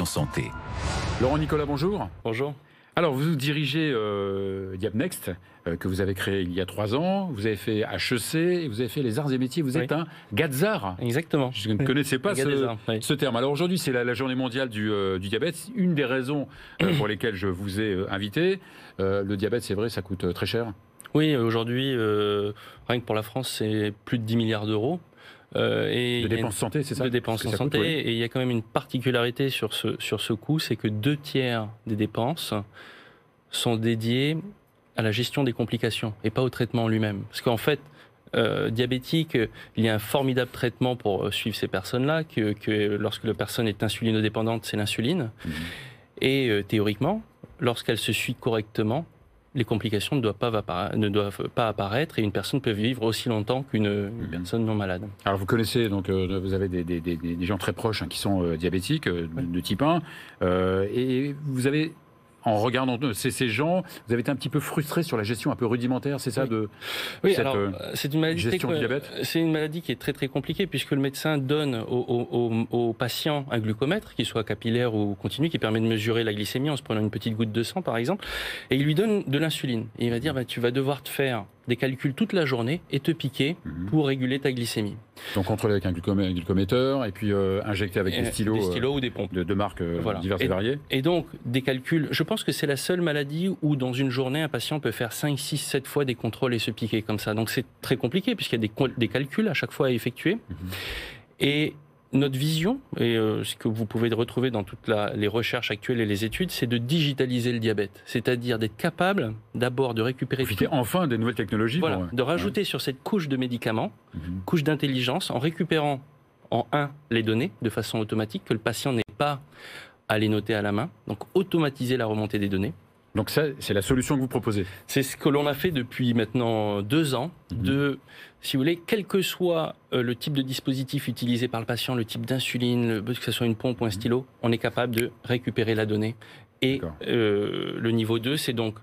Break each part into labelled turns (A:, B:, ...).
A: Connexion Santé.
B: Laurent Nicolas, bonjour.
C: Bonjour.
B: Alors, vous dirigez Diabnext, que vous avez créé il y a 3 ans. Vous avez fait HEC, et vous avez fait les arts et métiers. Vous êtes un Gadzar.
C: Exactement.
B: Je ne connaissais pas ce terme. Alors aujourd'hui, c'est la journée mondiale du diabète. Une des raisons pour lesquelles je vous ai invité. Le diabète, c'est vrai, ça coûte très cher.
C: Oui, aujourd'hui, rien que pour la France, c'est plus de 10 milliards d'euros.
B: De dépenses santé, c'est ça?
C: De dépenses en santé. Et il y a quand même une particularité sur ce coût, c'est que 2/3 des dépenses sont dédiées à la gestion des complications et pas au traitement en lui-même. Parce qu'en fait, diabétique, il y a un formidable traitement pour suivre ces personnes-là, que lorsque la personne est insulinodépendante, c'est l'insuline. Et théoriquement, lorsqu'elle se suit correctement, les complications ne doivent pas apparaître et une personne peut vivre aussi longtemps qu'une personne non malade.
B: Alors vous connaissez, donc vous avez des gens très proches qui sont diabétiques de type 1 et vous avez, en regardant ces gens, vous avez été un petit peu frustré sur la gestion un peu rudimentaire, c'est ça,
C: oui, alors c'est une maladie
B: gestion du diabète.
C: C'est une maladie qui est très très compliquée puisque le médecin donne aux patients un glucomètre, qu'il soit capillaire ou continu, qui permet de mesurer la glycémie en se prenant une petite goutte de sang par exemple, et il lui donne de l'insuline. Et il va dire tu vas devoir te faire des calculs toute la journée et te piquer pour réguler ta glycémie.
B: Donc contrôler avec un glucométeur et puis injecter avec des stylos
C: ou des pompes
B: de marques diverses et variées.
C: Et donc des calculs, je pense que c'est la seule maladie où dans une journée un patient peut faire 5, 6, 7 fois des contrôles et se piquer comme ça. Donc c'est très compliqué puisqu'il y a des calculs à chaque fois à effectuer. Et notre vision, et ce que vous pouvez retrouver dans toutes les recherches actuelles et les études, c'est de digitaliser le diabète. C'est-à-dire d'être capable d'abord de récupérer...
B: Profiter enfin des nouvelles technologies.
C: Voilà, de rajouter sur cette couche de médicaments, couche d'intelligence, en récupérant les données de façon automatique, que le patient n'ait pas à les noter à la main. Donc automatiser la remontée des données.
B: Donc ça, c'est la solution que vous proposez?
C: C'est ce que l'on a fait depuis maintenant 2 ans, si vous voulez, quel que soit le type de dispositif utilisé par le patient, le type d'insuline, que ce soit une pompe ou un stylo, on est capable de récupérer la donnée. Et le niveau 2, c'est donc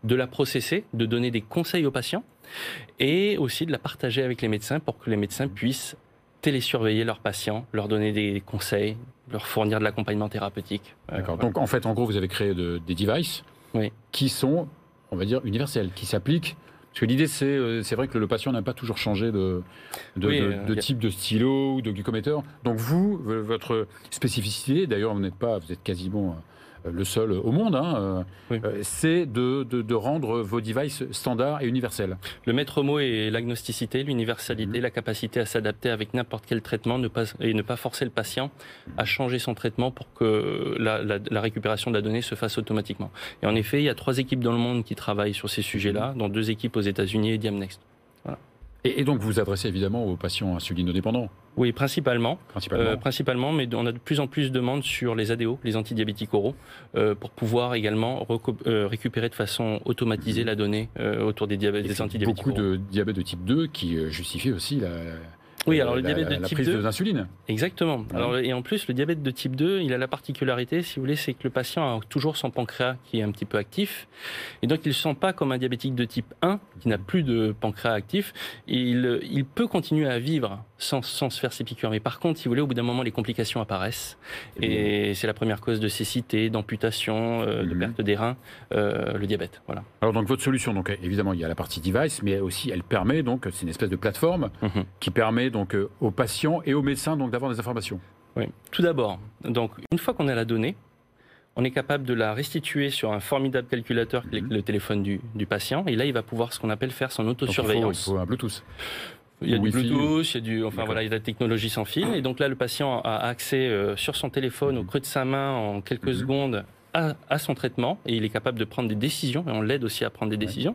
C: de la processer, de donner des conseils aux patients, et aussi de la partager avec les médecins pour que les médecins puissent télésurveiller leurs patients, leur donner des conseils, leur fournir de l'accompagnement thérapeutique.
B: D'accord. Donc en fait, en gros, vous avez créé des devices qui sont, on va dire, universels, qui s'appliquent. Parce que l'idée, c'est vrai que le patient n'a pas toujours changé de type de stylo ou de glucométeur. Donc vous, votre spécificité, d'ailleurs, vous êtes quasiment le seul au monde, c'est de rendre vos devices standards et universels.
C: Le maître mot est l'agnosticité, l'universalité, la capacité à s'adapter avec n'importe quel traitement et ne pas forcer le patient à changer son traitement pour que la récupération de la donnée se fasse automatiquement. Et en effet, il y a 3 équipes dans le monde qui travaillent sur ces sujets-là, dont 2 équipes aux États-Unis et Diabnext. Voilà.
B: Et donc vous vous adressez évidemment aux patients insulinodépendants?
C: Oui, principalement, mais on a de plus en plus de demandes sur les ADO, les antidiabétiques oraux, pour pouvoir également récupérer de façon automatisée la donnée autour des antidiabétiques oraux.
B: Beaucoup de diabète de type 2 qui justifie aussi
C: le diabète de type
B: prise
C: 2,
B: d'insuline.
C: Exactement. Alors, et en plus, le diabète de type 2, il a la particularité, si vous voulez, c'est que le patient a toujours son pancréas qui est un petit peu actif. Et donc, il ne se sent pas comme un diabétique de type 1, qui n'a plus de pancréas actif. Il peut continuer à vivre sans se faire ses piqûres. Mais par contre, si vous voulez, au bout d'un moment, les complications apparaissent. Et c'est la première cause de cécité, d'amputation, de perte des reins, le diabète. Voilà.
B: Alors, donc, votre solution, donc, évidemment, il y a la partie device, mais aussi, elle permet, donc, c'est une espèce de plateforme qui permet donc aux patients et aux médecins donc d'avoir des informations.
C: Oui. Tout d'abord, donc une fois qu'on a la donnée, on est capable de la restituer sur un formidable calculateur qui est le téléphone du patient, et là il va pouvoir ce qu'on appelle faire son autosurveillance.
B: Il faut un Bluetooth.
C: Il y a du Bluetooth, il y a il y a de la technologie sans fil, et donc là le patient a accès sur son téléphone au creux de sa main en quelques secondes à son traitement, et il est capable de prendre des décisions, et on l'aide aussi à prendre des décisions.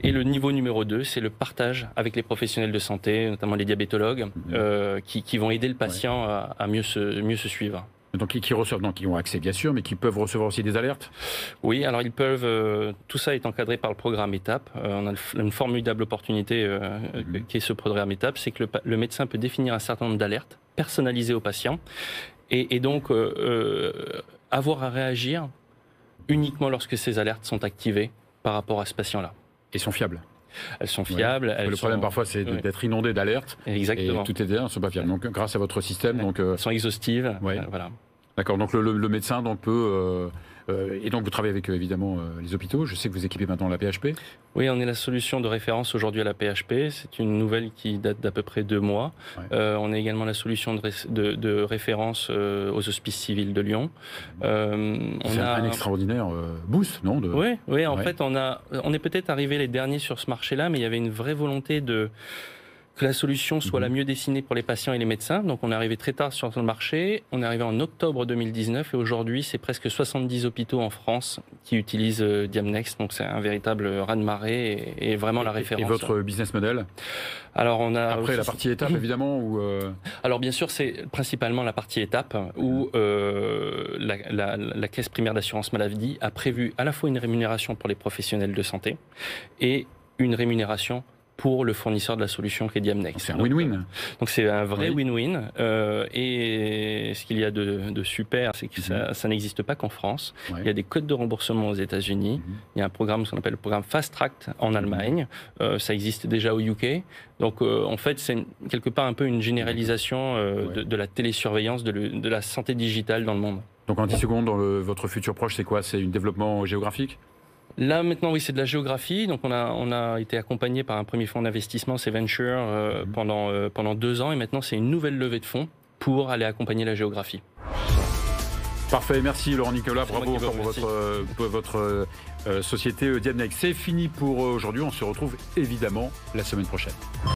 C: Et le niveau numéro 2, c'est le partage avec les professionnels de santé, notamment les diabétologues, qui vont aider le patient à mieux se suivre.
B: Donc qui reçoivent, donc qui ont accès bien sûr, mais qui peuvent recevoir aussi des alertes?
C: Oui, alors ils peuvent, tout ça est encadré par le programme ETAP. On a une formidable opportunité qui est ce programme ETAP, c'est que le médecin peut définir un certain nombre d'alertes personnalisées aux patients, et donc avoir à réagir uniquement lorsque ces alertes sont activées par rapport à ce patient-là.
B: Et sont fiables?
C: Elles sont fiables.
B: Le problème parfois c'est d'être inondé d'alertes.
C: Exactement.
B: Et toutes les alertes ne sont pas fiables. Donc grâce à votre système,
C: elles sont exhaustives.
B: Voilà. D'accord, donc le médecin donc, peut... et donc vous travaillez avec évidemment les hôpitaux. Je sais que vous équipez maintenant la PHP.
C: Oui, on est la solution de référence aujourd'hui à la PHP. C'est une nouvelle qui date d'à peu près 2 mois. Ouais. On est également la solution de référence aux hospices civils de Lyon.
B: C'est un extraordinaire boost, non
C: Oui, en fait, on est peut-être arrivé les derniers sur ce marché-là, mais il y avait une vraie volonté que la solution soit la mieux dessinée pour les patients et les médecins. Donc on est arrivé très tard sur le marché, on est arrivé en octobre 2019 et aujourd'hui c'est presque 70 hôpitaux en France qui utilisent Diamnext, donc c'est un véritable raz-de-marée et vraiment la référence.
B: Et votre business model?
C: Alors on a
B: après la partie étape évidemment ou
C: Alors bien sûr c'est principalement la partie étape où la caisse primaire d'assurance maladie a prévu à la fois une rémunération pour les professionnels de santé et une rémunération pour le fournisseur de la solution qui est Diamnext.
B: C'est un win-win.
C: Donc c'est un vrai win-win. Et ce qu'il y a de super, c'est que ça n'existe pas qu'en France. Il y a des codes de remboursement aux États-Unis. Il y a un programme qu'on appelle le programme Fast Track en Allemagne. Ça existe déjà au UK. Donc en fait, c'est quelque part un peu une généralisation de la télésurveillance, de la santé digitale dans le monde.
B: Donc en 10 secondes, dans votre futur proche, c'est quoi? C'est un développement géographique?
C: Là, maintenant, oui, c'est de la géographie. Donc, on a été accompagné par un premier fonds d'investissement, c'est Venture, pendant 2 ans. Et maintenant, c'est une nouvelle levée de fonds pour aller accompagner la géographie.
B: Parfait. Merci, Laurent Nicolas. Bravo encore pour votre société Diamnext. C'est fini pour aujourd'hui. On se retrouve évidemment la semaine prochaine.